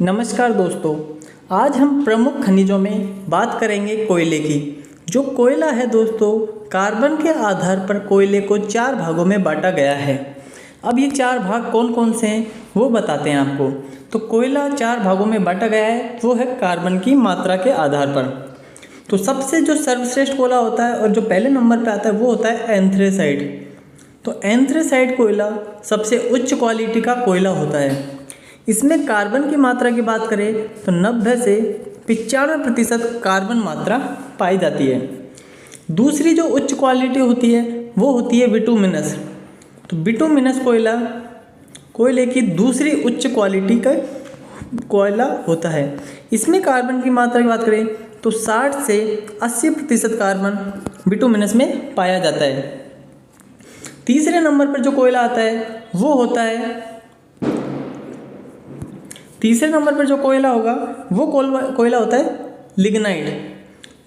नमस्कार दोस्तों, आज हम प्रमुख खनिजों में बात करेंगे कोयले की। जो कोयला है दोस्तों, कार्बन के आधार पर कोयले को 4 भागों में बांटा गया है। अब ये 4 भाग कौन कौन से हैं वो बताते हैं आपको। तो कोयला 4 भागों में बांटा गया है, वो है कार्बन की मात्रा के आधार पर। तो सबसे जो सर्वश्रेष्ठ कोयला होता है और जो पहले नंबर पर आता है वो होता है एंथ्रेसाइट। तो एंथ्रेसाइट कोयला सबसे उच्च क्वालिटी का कोयला होता है। इसमें कार्बन की मात्रा की बात करें तो 90 से 95% कार्बन मात्रा पाई जाती है। दूसरी जो उच्च क्वालिटी होती है वो होती है बिटुमिनस। तो बिटुमिनस कोयला कोयले की दूसरी उच्च क्वालिटी का कोयला होता है। इसमें कार्बन की मात्रा की बात करें तो 60 से 80% कार्बन बिटुमिनस में पाया जाता है। तीसरे नंबर पर जो कोयला आता है वो होता है तीसरे नंबर पर जो कोयला होगा वो कोयला होता है लिग्नाइट।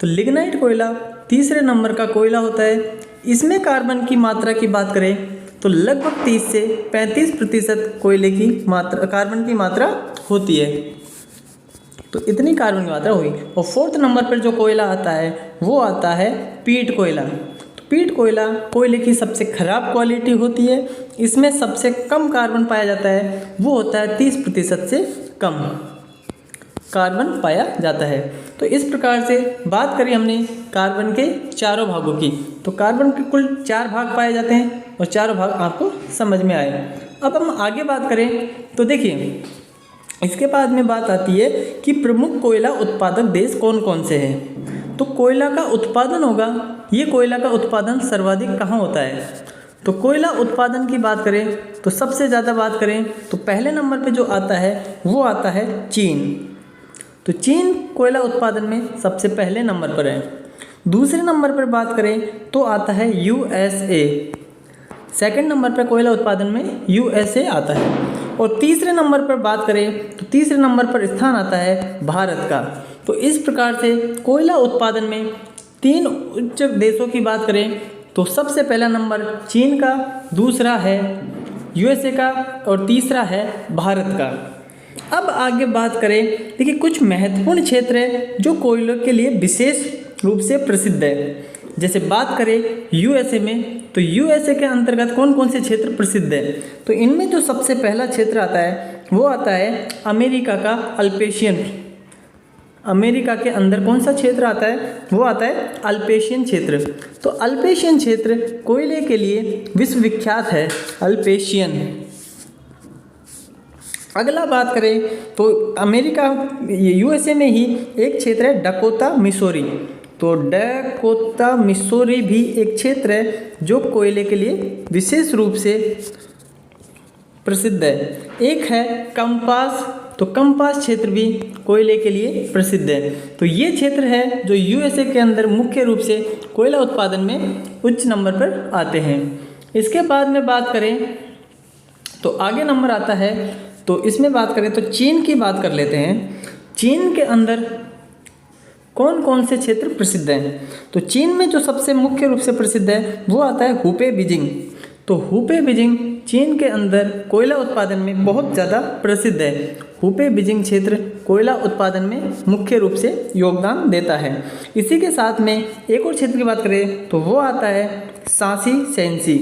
तो लिग्नाइट कोयला तीसरे नंबर का कोयला होता है। इसमें कार्बन की मात्रा की बात करें तो लगभग 30 से 35% कोयले की मात्रा कार्बन की मात्रा होती है। तो इतनी कार्बन की मात्रा हुई। और 4th नंबर पर जो कोयला आता है वो आता है पीट कोयला। पीट कोयला कोयले की सबसे खराब क्वालिटी होती है। इसमें सबसे कम कार्बन पाया जाता है, वो होता है 30% से कम कार्बन पाया जाता है। तो इस प्रकार से बात करी हमने कार्बन के चारों भागों की। तो कार्बन के कुल 4 भाग पाए जाते हैं और चारों भाग आपको समझ में आए। अब हम आगे बात करें तो देखिए, इसके बाद में बात आती है कि प्रमुख कोयला उत्पादक देश कौन कौन से हैं। तो कोयला का उत्पादन होगा, ये कोयला का उत्पादन सर्वाधिक कहाँ होता है। तो कोयला उत्पादन की बात करें तो सबसे ज़्यादा बात करें तो पहले नंबर पे जो आता है वो आता है चीन। तो चीन कोयला उत्पादन में सबसे पहले नंबर पर है। दूसरे नंबर पर बात करें तो आता है USA। सेकंड नंबर पर कोयला उत्पादन में USA आता है। और तीसरे नंबर पर बात करें तो तीसरे नंबर पर स्थान आता है भारत का। तो इस प्रकार से कोयला उत्पादन में 3 उच्च देशों की बात करें तो सबसे पहला नंबर चीन का, दूसरा है USA का और तीसरा है भारत का। अब आगे बात करें, देखिए कुछ महत्वपूर्ण क्षेत्र हैं जो कोयले के लिए विशेष रूप से प्रसिद्ध है। जैसे बात करें USA में, तो USA के अंतर्गत कौन कौन से क्षेत्र प्रसिद्ध है। तो इनमें जो सबसे पहला क्षेत्र आता है वो आता है अमेरिका का अल्पेशियन। अमेरिका के अंदर कौन सा क्षेत्र आता है वो आता है अल्पेशियन क्षेत्र। तो अल्पेशियन क्षेत्र कोयले के लिए विश्वविख्यात है, अल्पेशियन। अगला बात करें तो अमेरिका USA में ही एक क्षेत्र है डकोटा मिसौरी। तो डकोटा मिसौरी भी एक क्षेत्र है जो कोयले के लिए विशेष रूप से प्रसिद्ध है। एक है कंपास। तो कंपास क्षेत्र भी कोयले के लिए प्रसिद्ध है। तो ये क्षेत्र है जो USA के अंदर मुख्य रूप से कोयला उत्पादन में उच्च नंबर पर आते हैं। इसके बाद में बात करें तो आगे नंबर आता है, तो इसमें बात करें तो चीन की बात कर लेते हैं। चीन के अंदर कौन कौन से क्षेत्र प्रसिद्ध हैं। तो चीन में जो सबसे मुख्य रूप से प्रसिद्ध है वो आता है हुपे बीजिंग। तो हुपे बीजिंग चीन के अंदर कोयला उत्पादन में बहुत ज़्यादा प्रसिद्ध है। हुपे बीजिंग क्षेत्र कोयला उत्पादन में मुख्य रूप से योगदान देता है। इसी के साथ में एक और क्षेत्र की बात करें तो वो आता है सांसी सेंसी।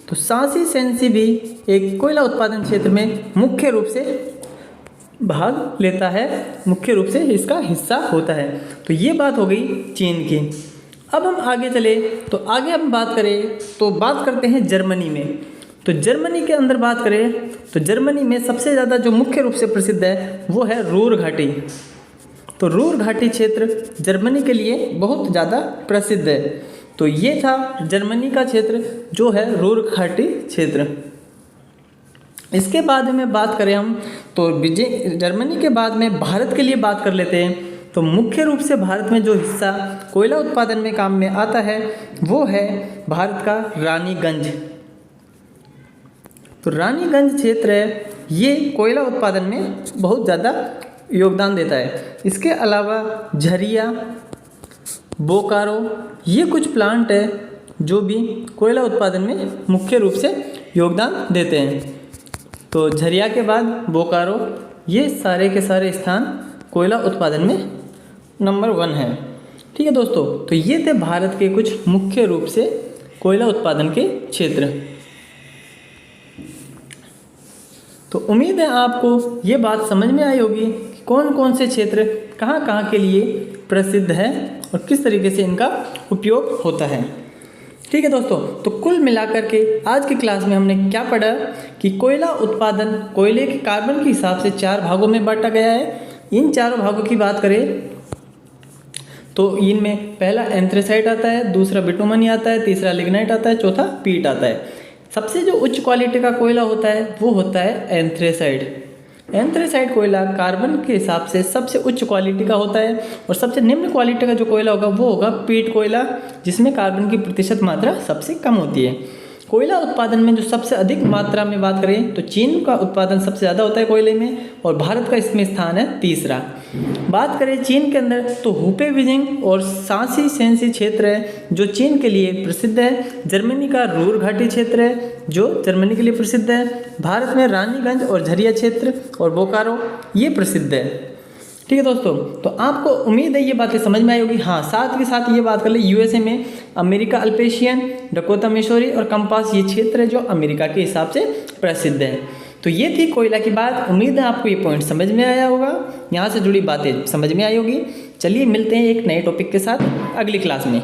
तो सांसी सेंसी भी एक कोयला उत्पादन क्षेत्र में मुख्य रूप से भाग लेता है, मुख्य रूप से इसका हिस्सा होता है। तो ये बात हो गई चीन की। अब हम आगे चले तो आगे हम बात करें तो बात करते हैं जर्मनी में। तो जर्मनी के अंदर बात करें तो जर्मनी में सबसे ज़्यादा जो मुख्य रूप से प्रसिद्ध है वो है रूर घाटी। तो रूर घाटी क्षेत्र जर्मनी के लिए बहुत ज़्यादा प्रसिद्ध है। तो ये था जर्मनी का क्षेत्र जो है रूर घाटी क्षेत्र। इसके बाद में बात करें हम तो जर्मनी के बाद में भारत के लिए बात कर लेते हैं। तो मुख्य रूप से भारत में जो हिस्सा कोयला उत्पादन में काम में आता है वो है भारत का रानीगंज। तो रानीगंज क्षेत्र है, ये कोयला उत्पादन में बहुत ज़्यादा योगदान देता है। इसके अलावा झरिया, बोकारो, ये कुछ प्लांट है जो भी कोयला उत्पादन में मुख्य रूप से योगदान देते हैं। तो झरिया के बाद बोकारो, ये सारे के सारे स्थान कोयला उत्पादन में नंबर 1 है। ठीक है दोस्तों, तो ये थे भारत के कुछ मुख्य रूप से कोयला उत्पादन के क्षेत्र। तो उम्मीद है आपको ये बात समझ में आई होगी कि कौन कौन से क्षेत्र कहाँ कहाँ के लिए प्रसिद्ध है और किस तरीके से इनका उपयोग होता है। ठीक है दोस्तों, तो कुल मिलाकर के आज की क्लास में हमने क्या पढ़ा कि कोयला उत्पादन कोयले के कार्बन के हिसाब से 4 भागों में बांटा गया है। इन चारों भागों की बात करें तो इनमें पहला एंथ्रेसाइट आता है, दूसरा बिटुमनी आता है, तीसरा लिग्नाइट आता है, चौथा पीट आता है। सबसे जो उच्च क्वालिटी का कोयला होता है वो होता है एंथ्रेसाइट। एंथ्रेसाइट कोयला कार्बन के हिसाब से सबसे उच्च क्वालिटी का होता है और सबसे निम्न क्वालिटी का जो कोयला होगा वो होगा पीट कोयला, जिसमें कार्बन की प्रतिशत मात्रा सबसे कम होती है। कोयला उत्पादन में जो सबसे अधिक मात्रा में बात करें तो चीन का उत्पादन सबसे ज़्यादा होता है कोयले में और भारत का इसमें स्थान है तीसरा। बात करें चीन के अंदर तो हुपे बीजिंग और सांसी सेंसी क्षेत्र है जो चीन के लिए प्रसिद्ध है। जर्मनी का रूर घाटी क्षेत्र है जो जर्मनी के लिए प्रसिद्ध है। भारत में रानीगंज और झरिया क्षेत्र और बोकारो ये प्रसिद्ध है। ठीक है दोस्तों, तो आपको उम्मीद है ये बातें समझ में आई होगी। हाँ, साथ के साथ ये बात कर ले यूएसए में अमेरिका अल्पेशियन, डकोटा मिसौरी और कंपास ये क्षेत्र है जो अमेरिका के हिसाब से प्रसिद्ध है। तो ये थी कोयला की बात। उम्मीद है आपको ये पॉइंट समझ में आया होगा, यहाँ से जुड़ी बातें समझ में आई होगी। चलिए मिलते हैं एक नए टॉपिक के साथ अगली क्लास में।